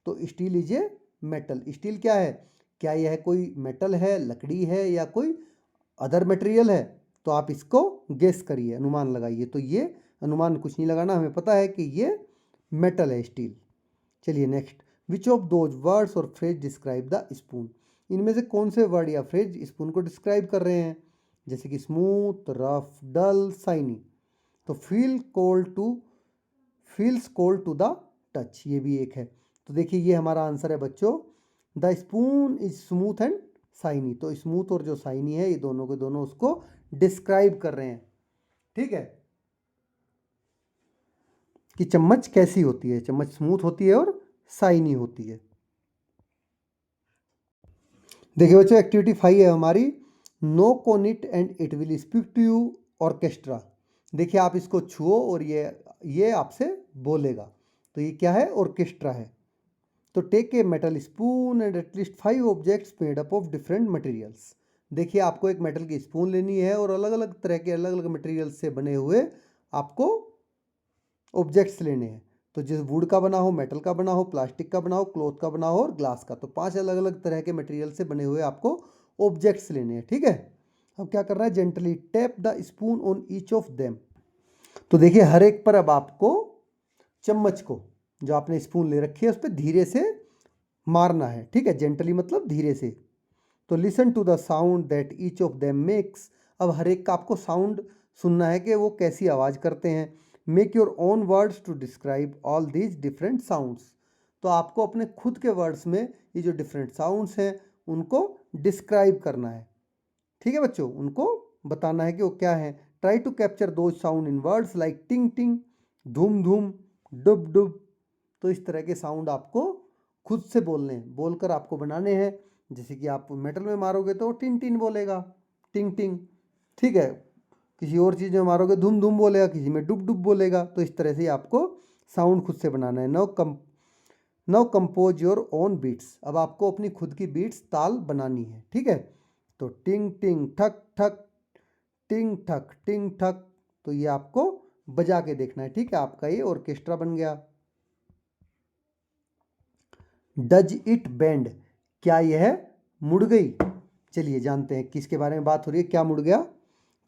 तो steel is a metal, steel क्या है, क्या यह कोई मेटल है, लकड़ी है या कोई अदर मटेरियल है। तो आप इसको गेस करिए, अनुमान लगाइए। तो ये अनुमान कुछ नहीं लगाना, हमें पता है कि ये मेटल है, स्टील। चलिए next, which of those words और फ्रेज डिस्क्राइब द स्पून, इनमें से कौन से वर्ड या फ्रेज स्पून को डिस्क्राइब कर रहे हैं। जैसे कि स्मूथ, रफ, डल, शाइनी। तो feels cold to the touch, ये भी एक है। तो देखिए ये हमारा आंसर है बच्चों, the spoon is smooth and shiny. तो स्मूथ और जो शाइनी है ये दोनों के दोनों उसको डिस्क्राइब कर रहे हैं। ठीक है, कि चम्मच कैसी होती है, चम्मच स्मूथ होती है और शाइनी होती है। देखिए बच्चों एक्टिविटी 5 है हमारी, knock on it and it will speak to you orchestra. देखिए आप इसको छुओ और ये आपसे बोलेगा। तो ये क्या है, ऑर्केस्ट्रा है। तो take a metal spoon and at least 5 objects made up of different materials. देखिए आपको एक मेटल की स्पून लेनी है और अलग अलग तरह के अलग अलग मटेरियल्स से बने हुए आपको ऑब्जेक्ट्स लेने हैं। तो जिस वुड का बना हो, मेटल का बना हो, प्लास्टिक का बना हो, क्लॉथ का बना हो और ग्लास का। तो 5 अलग अलग तरह के मटेरियल से बने हुए आपको ऑब्जेक्ट्स लेने हैं। ठीक है, अब क्या करना है, gently tap the spoon on each of them. तो देखिए हर एक पर अब आपको चम्मच को, जो आपने स्पून ले रखी है उस पर धीरे से मारना है। ठीक है, जेंटली मतलब धीरे से। तो listen to the sound that each of them makes, अब हर एक का आपको साउंड सुनना है कि वो कैसी आवाज़ करते हैं। Make your own words to describe all these different sounds. तो आपको अपने खुद के वर्ड्स में ये जो डिफरेंट साउंड्स हैं उनको डिस्क्राइब करना है। ठीक है बच्चों, उनको बताना है कि वो क्या है। ट्राई टू कैप्चर दो साउंड इन वर्ड्स लाइक टिंग टिंग, धूम धूम, डुब डुब। तो इस तरह के साउंड आपको खुद से बोलने हैं, बोलकर आपको बनाने हैं। जैसे कि आप मेटल में मारोगे तो टिन टिन बोलेगा, टिंग टिंग। ठीक है, किसी और चीज़ में मारोगे धूम धूम बोलेगा, किसी में डुब डुब बोलेगा। तो इस तरह से आपको साउंड खुद से बनाना है। Now compose your own beats, अब आपको अपनी खुद की बीट्स ताल बनानी है। ठीक है, तो टिंग टिंग ठक ठक, टिंग ठक टिंग ठक। तो ये आपको बजा के देखना है। ठीक है, आपका ये ऑर्केस्ट्रा बन गया। डज इट बेंड, क्या यह मुड़ गई। चलिए जानते हैं किसके बारे में बात हो रही है, क्या मुड़ गया।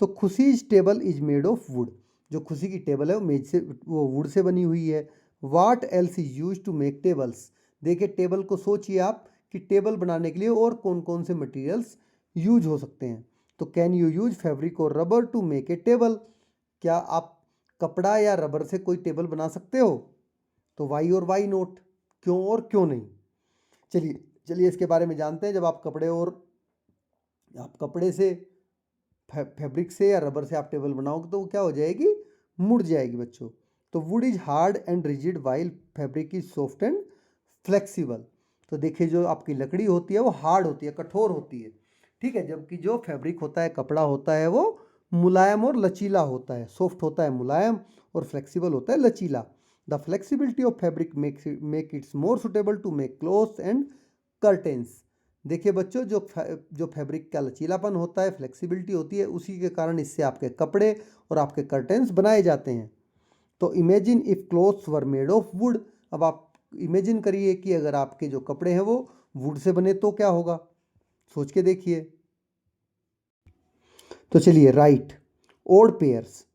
तो Khushi's table is made of would, जो खुशी की टेबल है वो मेज से, वो वुड से बनी हुई है। What else is use to make tables, देखिए टेबल को सोचिए आप कि टेबल बनाने के लिए और कौन कौन से मटेरियल्स यूज हो सकते हैं। तो कैन यू यूज फैब्रिक और rubber to make a table, क्या आप कपड़ा या रबर से कोई टेबल बना सकते हो। तो वाई और वाई नोट, क्यों और क्यों नहीं। चलिए चलिए इसके बारे में जानते हैं। जब आप कपड़े से, फैब्रिक से या रबर से आप टेबल बनाओगे तो वो क्या हो जाएगी, मुड़ जाएगी बच्चों। तो would is hard and rigid while fabric is soft and flexible. तो देखिए जो आपकी लकड़ी होती है वो हार्ड होती है, कठोर होती है, ठीक है, जबकि जो फैब्रिक होता है, कपड़ा होता है, वो मुलायम और लचीला होता है। सॉफ्ट होता है मुलायम और फ्लेक्सिबल होता है लचीला। The flexibility of fabric make its more suitable to make clothes and curtains. देखिए बच्चों जो फैब्रिक का लचीलापन होता है, फ्लेक्सिबिलिटी होती है, उसी के कारण इससे आपके कपड़े और आपके कर्टेन्स बनाए जाते हैं। तो imagine if clothes were made of would. अब आप इमेजिन करिए कि अगर आपके जो कपड़े हैं वो वुड से बने तो क्या होगा, सोच के देखिए। तो चलिए right odd pairs,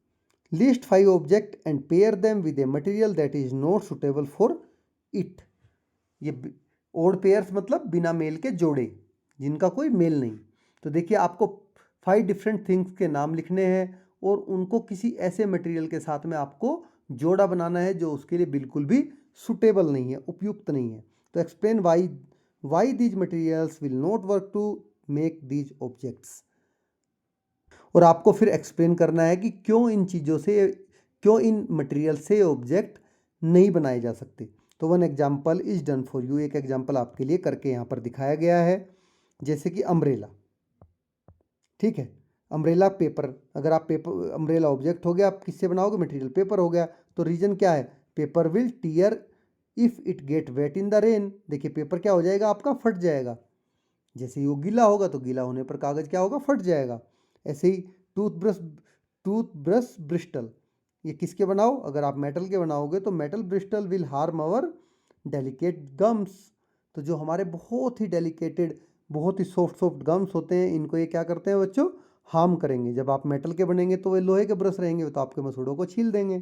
list 5 object and pair them with a material that is not suitable for it. ये ओड पेयर्स मतलब बिना मेल के जोड़े, जिनका कोई मेल नहीं। तो देखिए आपको 5 डिफरेंट थिंग्स के नाम लिखने हैं और उनको किसी ऐसे मटेरियल के साथ में आपको जोड़ा बनाना है जो उसके लिए बिल्कुल भी सुटेबल नहीं है, उपयुक्त नहीं है। तो explain why these materials will not work to make these objects. और आपको फिर एक्सप्लेन करना है कि क्यों इन मटेरियल से ऑब्जेक्ट नहीं बनाए जा सकते। तो one example is done for you, एक एग्जाम्पल आपके लिए करके यहाँ पर दिखाया गया है। जैसे कि अम्ब्रेला, ठीक है, अम्ब्रेला पेपर, अगर आप पेपर, अम्ब्रेला ऑब्जेक्ट हो गया, आप किससे बनाओगे, मटेरियल पेपर हो गया। तो रीजन क्या है, paper will tear if it get wet in the rain. देखिए पेपर क्या हो जाएगा, आपका फट जाएगा। जैसे ही वो गीला होगा तो गीला होने पर कागज़ क्या होगा, फट जाएगा। ऐसे ही टूथब्रश ब्रिस्टल, ये किसके बनाओ, अगर आप मेटल के बनाओगे तो metal bristle will harm our delicate gums. तो जो हमारे बहुत ही डेलिकेटेड, बहुत ही सॉफ्ट गम्स होते हैं, इनको ये क्या करते हैं बच्चों, हार्म करेंगे। जब आप मेटल के बनेंगे तो वे लोहे के ब्रश रहेंगे, तो आपके मसूड़ों को छील देंगे।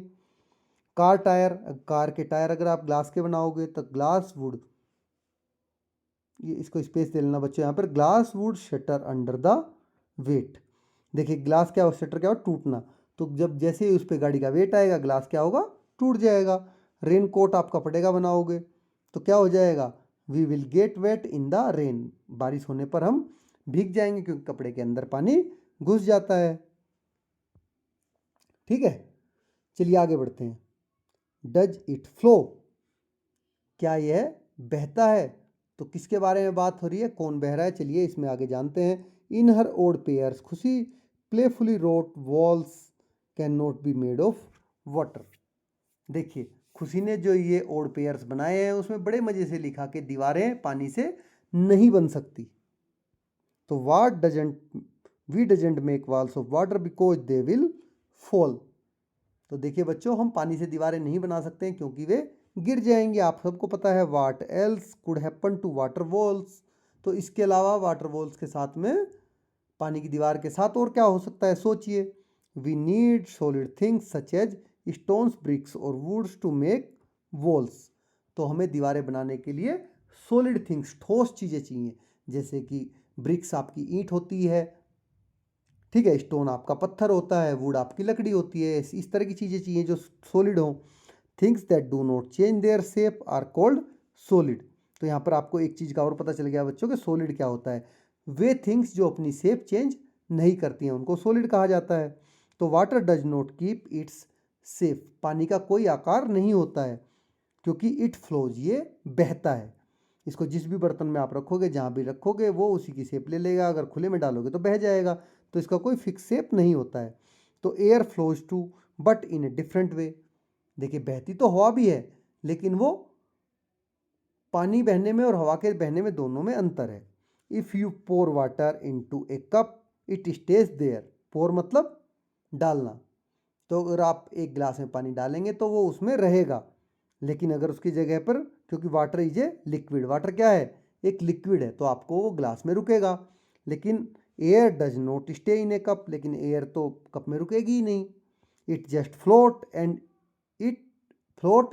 कार के टायर अगर आप ग्लास के बनाओगे तो ग्लास वुड, ये इसको स्पेस दे लेना बच्चों यहाँ पर, glass would shatter under the weight. देखिए ग्लास क्या हो, शटर क्या हो, टूटना। तो जब जैसे ही उस पर गाड़ी का वेट आएगा, ग्लास क्या होगा, टूट जाएगा। रेन कोट आप कपड़े का बनाओगे तो क्या हो जाएगा, we will get wet in the rain, बारिश होने पर हम भीग जाएंगे क्योंकि कपड़े के अंदर पानी घुस जाता है। ठीक है, चलिए आगे बढ़ते हैं। डज इट फ्लो, क्या यह बहता है। तो किसके बारे में बात हो रही है, कौन बह रहा है, चलिए इसमें आगे जानते हैं। In her odd pairs Khushi playfully wrote walls can not be made of water. देखिए खुशी ने जो ये ओड पेयर्स बनाए हैं उसमें बड़े मजे से लिखा कि दीवारें पानी से नहीं बन सकती। तो we doesn't make walls of water because they will fall. तो देखिए बच्चों, हम पानी से दीवारें नहीं बना सकते हैं क्योंकि वे गिर जाएंगे। आप सबको पता है what else could happen to water walls. तो इसके अलावा वाटर वॉल्स के साथ में, पानी की दीवार के साथ और क्या हो सकता है, सोचिए। We need solid things such as stones, bricks और वुड्स टू मेक वॉल्स। तो हमें दीवारें बनाने के लिए सॉलिड थिंग्स, ठोस चीज़ें चाहिए, जैसे कि ब्रिक्स आपकी ईंट होती है, ठीक है, स्टोन आपका पत्थर होता है, वुड आपकी लकड़ी होती है। इस तरह की चीज़ें चाहिए जो सॉलिड हो। Things that do not change their shape are called solid. तो यहाँ पर आपको एक चीज़ का और पता चल गया बच्चों कि सॉलिड क्या होता है। वे थिंग्स जो अपनी शेप चेंज नहीं करती हैं उनको सॉलिड कहा जाता है। तो water does not keep its shape, पानी का कोई आकार नहीं होता है क्योंकि इट फ्लोज, ये बहता है। इसको जिस भी बर्तन में आप रखोगे, जहाँ भी रखोगे, वो उसी की शेप ले लेगा। अगर खुले में डालोगे तो बह जाएगा, तो इसका कोई फिक्स शेप नहीं होता है। तो air flows too but in a different way. देखिए बहती तो हवा भी है, लेकिन वो पानी बहने में और हवा के बहने में दोनों में अंतर है। If you pour water into a cup it stays there. Pour मतलब डालना। तो अगर आप एक गिलास में पानी डालेंगे तो वो उसमें रहेगा, लेकिन अगर उसकी जगह पर, क्योंकि water is a liquid, water क्या है, एक लिक्विड है, तो आपको वो ग्लास में रुकेगा। लेकिन air does not stay in A cup, लेकिन एयर तो कप में रुकेगी ही नहीं। It just float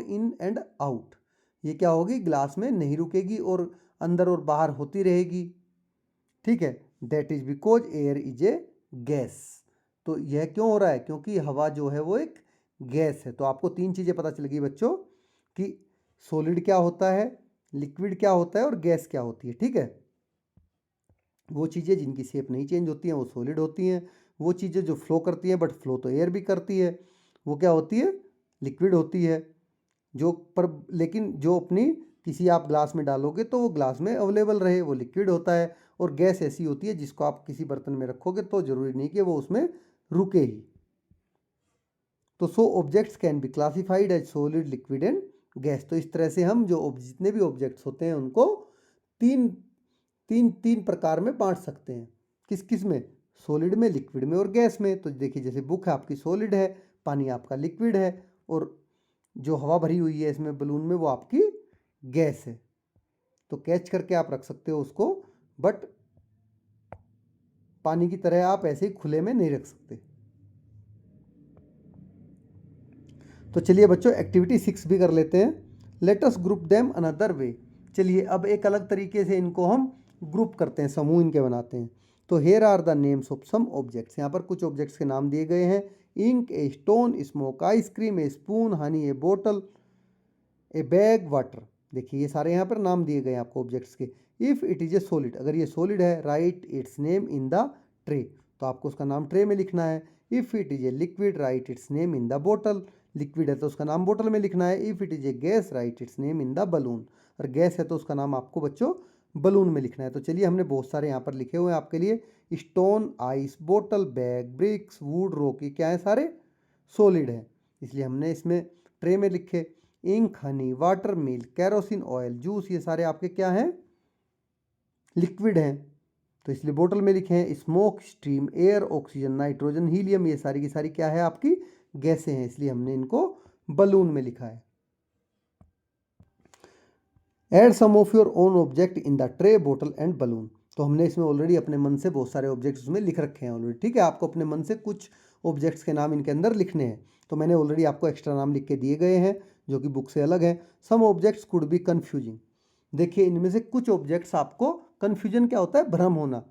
in and out. ये क्या होगी, ग्लास में नहीं रुकेगी और अंदर और बाहर होती रहेगी। ठीक है, that is because air is a gas. तो यह क्यों हो रहा है, क्योंकि हवा जो है वो एक गैस है। तो आपको 3 चीज़ें पता चल गई बच्चों कि सॉलिड क्या होता है, लिक्विड क्या होता है और गैस क्या होती है, ठीक है। वो चीज़ें जिनकी शेप नहीं चेंज होती हैं वो सॉलिड होती हैं, वो चीज़ें जो फ्लो करती हैं बट फ्लो तो एयर भी करती है, वो क्या होती है, लिक्विड होती है। जो पर लेकिन जो अपनी किसी आप ग्लास में डालोगे तो वो ग्लास में अवेलेबल रहे, वो लिक्विड होता है। और गैस ऐसी होती है जिसको आप किसी बर्तन में रखोगे तो ज़रूरी नहीं कि वो उसमें रुके ही। तो so objects can be classified as solid, liquid and gas. तो इस तरह से हम जो जितने भी ऑब्जेक्ट्स होते हैं उनको तीन तीन तीन प्रकार में बांट सकते हैं। किस किस में, सॉलिड में, लिक्विड में और गैस में। तो देखिए जैसे बुक है आपकी सॉलिड है, पानी आपका लिक्विड है, और जो हवा भरी हुई है इसमें बलून में वो आपकी गैस है। तो कैच करके आप रख सकते हो उसको, बट पानी की तरह आप ऐसे ही खुले में नहीं रख सकते। तो चलिए बच्चों एक्टिविटी 6 भी कर लेते हैं। Let us group them another way. चलिए अब एक अलग तरीके से इनको हम ग्रुप करते हैं, समूह इनके बनाते हैं। तो here are the names of some objects. यहाँ पर कुछ ऑब्जेक्ट्स के नाम दिए गए हैं। Ink, a stone, smoke, ice cream, a spoon, honey, a बोतल, ए बैग, वाटर। देखिए ये सारे यहाँ पर नाम दिए गए हैं आपको ऑब्जेक्ट्स के। If it is a solid, अगर ये सॉलिड है, right it's name in the tray, तो आपको उसका नाम ट्रे में लिखना है। If it is a liquid, right it's name in the बोतल, लिक्विड है तो उसका नाम बोतल में लिखना है। If it is a gas, right it's name in the balloon, और गैस है तो उसका नाम आपको बच्चों बलून में लिखना है। तो चलिए हमने बहुत सारे यहाँ पर लिखे हुए हैं आपके लिए। स्टोन, आइस, बोतल, बैग, ब्रिक्स, वुड, रॉक, ये क्या है, सारे सॉलिड है, इसलिए हमने इसमें ट्रे में लिखे। Ink, honey, water, milk, kerosene oil, juice, ये सारे आपके क्या हैं, लिक्विड हैं, तो इसलिए बोतल में लिखे हैं। Smoke, steam, air, oxygen, nitrogen, helium, ये सारी की सारी क्या है आपकी गैसें हैं, इसलिए हमने इनको बलून में लिखा है। Add some of your own object in the tray, बोतल एंड बलून। तो हमने इसमें ऑलरेडी अपने मन से बहुत सारे ऑब्जेक्ट्स उसमें लिख रखे हैं ऑलरेडी, ठीक है। आपको अपने मन से कुछ ऑब्जेक्ट्स के नाम इनके अंदर लिखने हैं, तो मैंने ऑलरेडी आपको एक्स्ट्रा नाम लिख के दिए गए हैं जो कि बुक से अलग हैं। Some objects could be confusing. देखिए इनमें से कुछ ऑब्जेक्ट्स आपको, कन्फ्यूजन क्या होता है, भ्रम होना।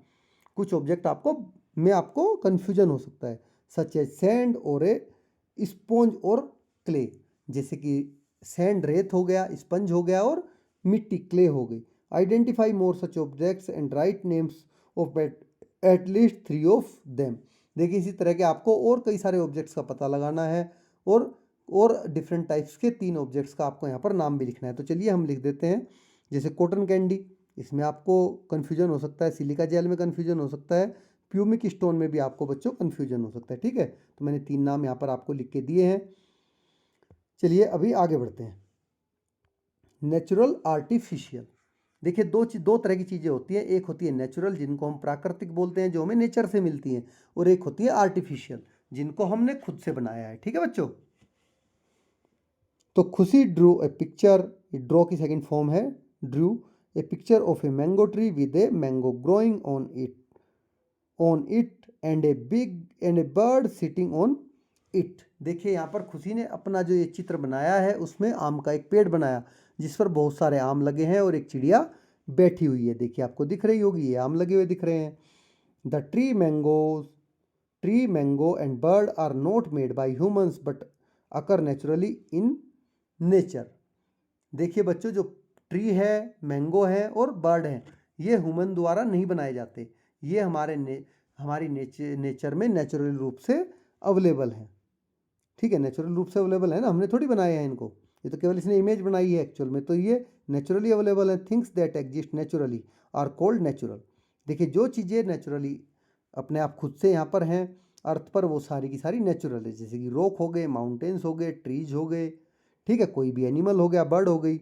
कुछ ऑब्जेक्ट आपको कन्फ्यूजन हो सकता है, सच एज सैंड और ए स्पॉन्ज और क्ले। जैसे कि सैंड रेत हो गया, स्पंज हो गया और मिट्टी क्ले हो गई। Identify more such objects and right names of at least 3 of them. देखिए इसी तरह के आपको और कई सारे ऑब्जेक्ट्स का पता लगाना है, और डिफरेंट टाइप्स के 3 ऑब्जेक्ट्स का आपको यहाँ पर नाम भी लिखना है। तो चलिए हम लिख देते हैं। जैसे कॉटन कैंडी, इसमें आपको कन्फ्यूजन हो सकता है। सिलिका जेल में कन्फ्यूजन हो सकता है। प्यूमिक स्टोन में भी आपको बच्चों कन्फ्यूजन हो सकता है, ठीक है। तो मैंने 3 नाम यहाँ पर आपको लिख के दिए हैं। चलिए अभी आगे बढ़ते हैं। Natural, artificial. देखिए दो तरह की चीज़ें होती हैं। एक होती है नेचुरल, जिनको हम प्राकृतिक बोलते हैं, जो हमें नेचर से मिलती हैं, और एक होती है आर्टिफिशियल, जिनको हमने खुद से बनाया है, ठीक है बच्चों। तो खुशी ड्रू ए पिक्चर, ड्रॉ की सेकंड फॉर्म है Drew, A picture of A mango tree with a mango growing on it and A bird sitting on it. देखिए यहाँ पर खुशी ने अपना जो ये चित्र बनाया है उसमें आम का एक पेड़ बनाया जिस पर बहुत सारे आम लगे हैं और एक चिड़िया बैठी हुई है। देखिए आपको दिख रही होगी, ये आम लगे हुए दिख रहे हैं। The tree mango and bird are not made by humans but occur naturally in nature. देखिए बच्चों जो ट्री है, मैंगो है और बर्ड है, ये ह्यूमन द्वारा नहीं बनाए जाते, ये हमारी नेचर में नेचुरल रूप से अवेलेबल है, ठीक है। नेचुरल रूप से अवेलेबल है ना, हमने थोड़ी बनाए हैं इनको, ये तो केवल इसने इमेज बनाई है, एक्चुअल में तो ये नेचुरली अवेलेबल है। Things that exist naturally are called natural. देखिए जो चीज़ें नेचुरली अपने आप खुद से यहाँ पर हैं अर्थ पर, वो सारी की सारी नेचुरल है। जैसे कि रॉक हो गए, माउंटेन्स हो गए, ट्रीज हो गए, ठीक है, कोई भी एनिमल हो गया, बर्ड हो गई।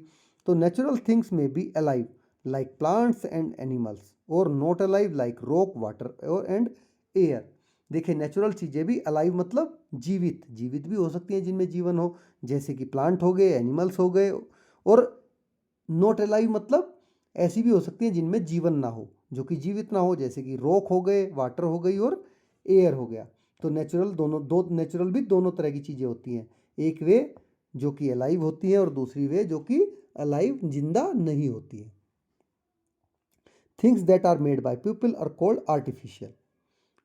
तो नेचुरल थिंग्स में be alive like plants and animals, और not alive like rock, water और एंड एयर। देखिए नेचुरल चीज़ें भी अलाइव मतलब जीवित भी हो सकती हैं जिनमें जीवन हो, जैसे कि प्लांट हो गए, एनिमल्स हो गए, और नॉट अलाइव मतलब ऐसी भी हो सकती हैं जिनमें जीवन ना हो, जो कि जीवित ना हो, जैसे कि रॉक हो गए, वाटर हो गई और एयर हो गया। तो नेचुरल भी दोनों तरह की चीज़ें होती हैं, एक वे जो कि अलाइव होती है और दूसरी वे जो कि अलाइव जिंदा नहीं होती है। Things that are made by people are called artificial,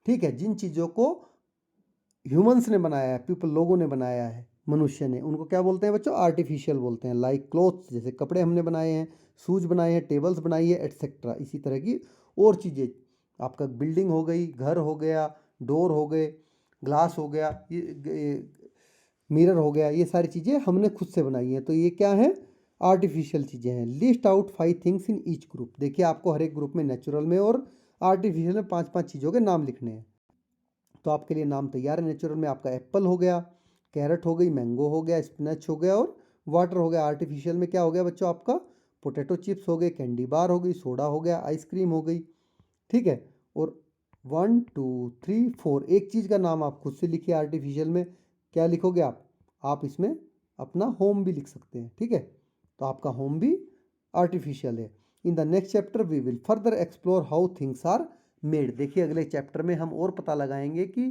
ठीक है। जिन चीज़ों को ह्यूमंस ने बनाया है, पीपल लोगों ने बनाया है, मनुष्य ने, उनको क्या बोलते हैं बच्चों? आर्टिफिशियल बोलते हैं। लाइक क्लोथ्स, जैसे कपड़े हमने बनाए हैं, शूज बनाए हैं, टेबल्स बनाई है, एटसेट्रा। इसी तरह की और चीज़ें, आपका बिल्डिंग हो गई, घर हो गया, डोर हो गए, ग्लास हो गया, ये मिरर हो गया, ये सारी चीज़ें हमने खुद से बनाई हैं। तो ये क्या है? आर्टिफिशियल चीज़ें हैं। List out 5 things in each group. देखिए आपको हर एक ग्रुप में, नेचुरल में और आर्टिफिशियल में 5-5 चीज़ों के नाम लिखने हैं। तो आपके लिए नाम तैयार है। नेचुरल में आपका एप्पल हो गया, कैरेट हो गई, मैंगो हो गया, स्पिनच हो गया और वाटर हो गया। आर्टिफिशियल में क्या हो गया बच्चों? आपका पोटैटो चिप्स हो गए, कैंडी बार हो गई, सोडा हो गया, आइसक्रीम हो गई। ठीक है। और 1 2 3 4 एक चीज़ का नाम आप खुद से लिखिए आर्टिफिशियल में। क्या लिखोगे आप इसमें अपना होम भी लिख सकते हैं। ठीक है। तो आपका होम भी आर्टिफिशियल है। In the next chapter we will further explore how things are made. देखिए अगले चैप्टर में हम और पता लगाएंगे कि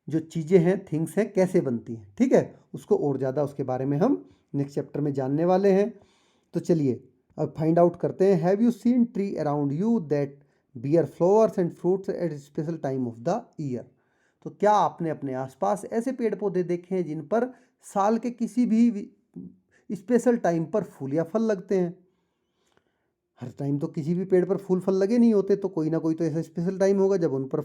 जो चीज़ें हैं, थिंग्स हैं, कैसे बनती हैं। ठीक है। उसको और ज़्यादा उसके बारे में हम नेक्स्ट चैप्टर में जानने वाले हैं। तो चलिए अब फाइंड आउट करते हैं। Have you seen tree around you that beer flowers and fruits at special time of the year? तो क्या आपने अपने आसपास ऐसे पेड़ पौधे देखे हैं जिन पर साल के किसी भी स्पेशल टाइम पर फूल या फल लगते हैं? हर टाइम तो किसी भी पेड़ पर फूल फल लगे नहीं होते, तो कोई ना कोई तो ऐसा स्पेशल टाइम होगा जब उन पर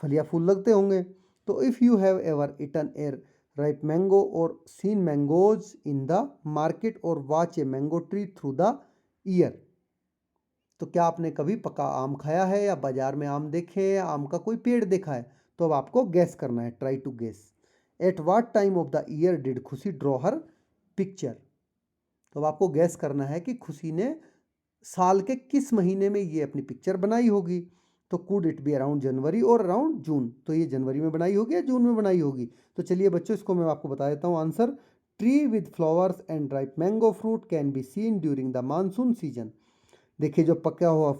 फल या फूल लगते होंगे। तो if you have ever eaten a ripe mango और seen mangoes in the market और watch a mango tree through the year, तो क्या आपने कभी पका आम खाया है या बाजार में आम देखे हैं या आम का कोई पेड़ देखा है? तो अब आपको गैस करना है, try to guess. At what time of the year did Khushi draw her picture? तो अब आपको गैस करना है कि खुशी ने साल के किस महीने में ये अपनी पिक्चर बनाई होगी। तो कुड इट बी अराउंड जनवरी और अराउंड जून? तो ये जनवरी में बनाई होगी या जून में बनाई होगी? तो चलिए बच्चों इसको मैं आपको बता देता हूँ answer. Tree with flowers and ripe mango fruit can be seen during the monsoon season. देखिए जो पका हुआ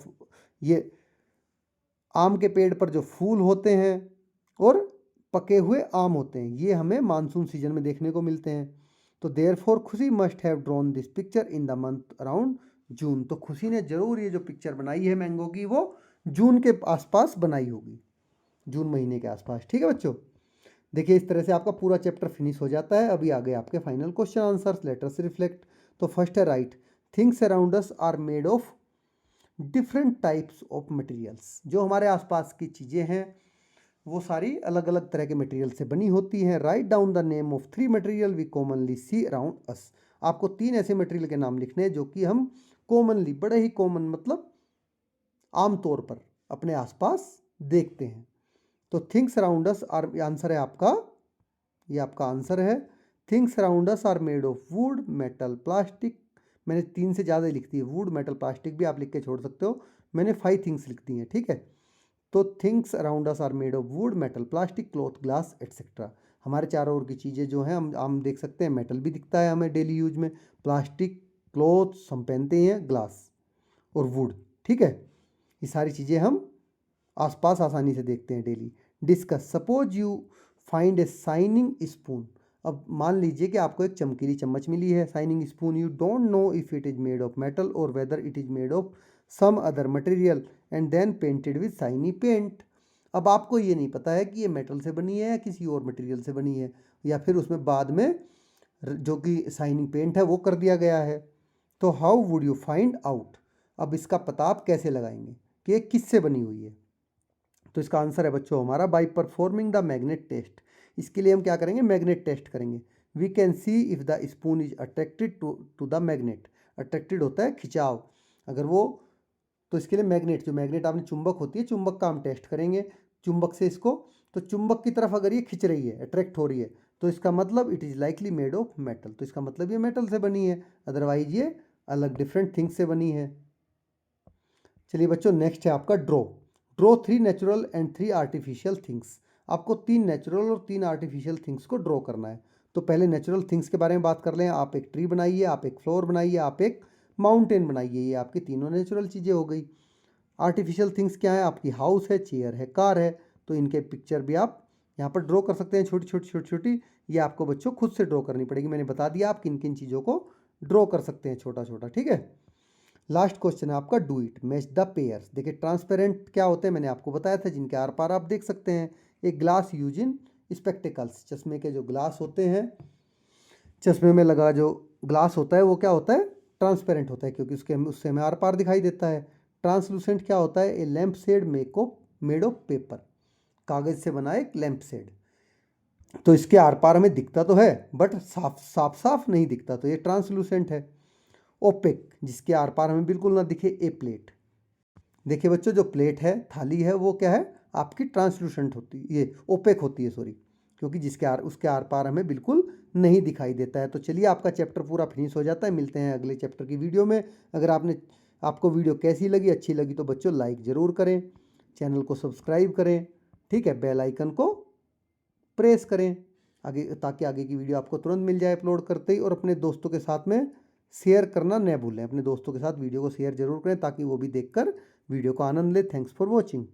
ये आम के पेड़ पर जो फूल होते हैं और पके हुए आम होते हैं, ये हमें मानसून सीजन में देखने को मिलते हैं। तो देयरफॉर खुशी must have drawn this picture in the month around June. तो खुशी ने जरूर ये जो पिक्चर बनाई है मैंगो की, वो जून के आसपास बनाई होगी, जून महीने के आसपास। ठीक है बच्चों। देखिए इस तरह से आपका पूरा चैप्टर फिनिश हो जाता है। अभी आगे आपके final question answers, let us reflect. तो फर्स्ट है right, things around us are made of different types of materials. जो हमारे आसपास की चीज़ें हैं वो सारी अलग अलग तरह के मटेरियल से बनी होती हैं। Write down the name of 3 material we commonly see around us. आपको 3 ऐसे मटेरियल के नाम लिखने हैं जो कि हम कॉमनली, बड़े ही कॉमन मतलब आमतौर पर अपने आसपास देखते हैं। तो things around us are, answer है आपका, ये आपका आंसर है। Things around us are made of wood, metal, plastic. मैंने 3 से ज़्यादा लिख दी है, वुड, मेटल, प्लास्टिक भी आप लिख के छोड़ सकते हो। मैंने 5 थिंग्स लिख दी हैं। ठीक है। तो things around us are made of wood, metal, plastic, cloth, glass etcetera. हमारे चारों ओर की चीज़ें जो हैं हम देख सकते हैं। मेटल भी दिखता है हमें डेली यूज में, प्लास्टिक, क्लॉथ्स हम पहनते हैं, ग्लास और वुड। ठीक है। ये सारी चीज़ें हम आसपास आसानी से देखते हैं daily. Discuss, suppose you find a shining spoon. अब मान लीजिए कि आपको एक चमकीली चम्मच मिली है, shining spoon. You don't know if it is made of metal और whether it is made of some other material and then painted with shiny paint. अब आपको ये नहीं पता है कि ये मेटल से बनी है या किसी और मटेरियल से बनी है, या फिर उसमें बाद में जो कि शाइनिंग पेंट है वो कर दिया गया है। तो how would you find out? अब इसका पता आप कैसे लगाएंगे कि ये किससे बनी हुई है? तो इसका आंसर है बच्चों हमारा by performing the magnet test. इसके लिए हम क्या करेंगे? मैग्नेट टेस्ट करेंगे। We can see if the spoon is attracted to the magnet. Attracted होता है खिंचाव, अगर वो, तो इसके लिए मैग्नेट, जो मैग्नेट आपने चुंबक होती है, चुंबक का हम टेस्ट करेंगे। चुंबक से इसको, तो चुंबक की तरफ अगर ये खिंच रही है, अट्रैक्ट हो रही है, तो इसका मतलब it is likely made of metal. तो इसका मतलब ये मेटल से बनी है, अदरवाइज ये अलग डिफरेंट थिंग्स से बनी है। चलिए बच्चों नेक्स्ट है आपका draw. Draw 3 natural and 3 artificial things. आपको 3 नेचुरल और 3 आर्टिफिशियल थिंग्स को ड्रॉ करना है। तो पहले नेचुरल थिंग्स के बारे में बात कर लें। आप एक ट्री बनाइए, आप एक फ्लोर बनाइए, आप एक माउंटेन बनाइए। ये आपकी तीनों नेचुरल चीज़ें हो गई। आर्टिफिशियल थिंग्स क्या है? आपकी हाउस है, चेयर है, कार है। तो इनके पिक्चर भी आप यहाँ पर ड्रॉ कर सकते हैं, छोटी छोटी छोटी छोटी। ये आपको बच्चों खुद से ड्रॉ करनी पड़ेगी। मैंने बता दिया आप किन किन चीज़ों को ड्रॉ कर सकते हैं छोटा छोटा। ठीक है। लास्ट क्वेश्चन है आपका do it, match the pairs. देखिए ट्रांसपेरेंट क्या होते हैं मैंने आपको बताया था, जिनके आर पार आप देख सकते हैं। एक ग्लास यूज इन स्पेक्टिकल्स, चश्मे के जो ग्लास होते हैं, चश्मे में लगा जो ग्लास होता है वो क्या होता है, ट्रांसपेरेंट होता है, क्योंकि उससे हमें आर पार दिखाई देता है। ट्रांसलूसेंट क्या होता है, a lamp shade made of paper, कागज से बना एक लैंप शेड। तो इसके आर पार हमें दिखता तो है बट साफ नहीं दिखता, तो ये ट्रांसलूसेंट है। ओपेक, जिसके आर पार हमें बिल्कुल ना दिखे, ए प्लेट। देखिए बच्चों, जो प्लेट है, थाली है, वो क्या है, आपकी ट्रांसलूसेंट होती है, ये ओपेक होती है, सॉरी, क्योंकि उसके आर पार हमें बिल्कुल नहीं दिखाई देता है। तो चलिए, आपका चैप्टर पूरा फिनिश हो जाता है। मिलते हैं अगले चैप्टर की वीडियो में। अगर आपको वीडियो कैसी लगी, अच्छी लगी तो बच्चों लाइक ज़रूर करें, चैनल को सब्सक्राइब करें, ठीक है, बेल आइकन को प्रेस करें आगे, ताकि आगे की वीडियो आपको तुरंत मिल जाए अपलोड करते ही। और अपने दोस्तों के साथ में शेयर करना न भूलें, अपने दोस्तों के साथ वीडियो को शेयर जरूर करें ताकि वो भी देखकर वीडियो को आनंद ले। Thanks for watching.